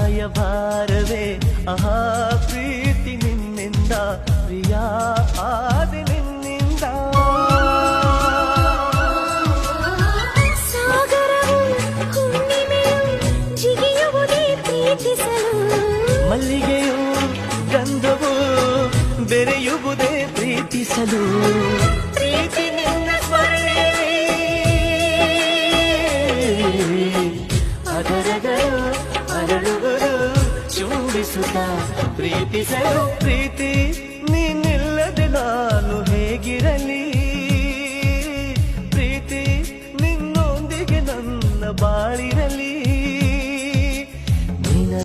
ರಾಯಭಾರವೇ ಆಹಾ ಪ್ರೀತಿ ನಿನ್ನಿಂದ ಪ್ರಿಯ ಆದೆ ನಿನ್ನಿಂದ ಸಾಗರವು ಹುಣ್ಣಿಮೆಯು ಜಿಗಿಯುವುದೇ ಪ್ರೀತಿಸಲು ಮಲ್ಲಿಗೆಯು ಗಂಧವು ಬೆರೆಯುವುದೇ ಪ್ರೀತಿಸಲು ಪ್ರೀತಿ ನಿನ್ನ ಸ್ವರದಲ್ಲಿ ಅದರಗಳು ಅರಳುಗಳು ಚುಂಬಿಸುತ್ತ ಪ್ರೀತಿಸಲು ಪ್ರೀತಿ ನೀನಿಲ್ಲದೆ ನಾನು ಹೇಗಿರಲಿ ಪ್ರೀತಿ ನಿನ್ನೊಂದಿಗೆ ನನ್ನ ಬಾಳಿ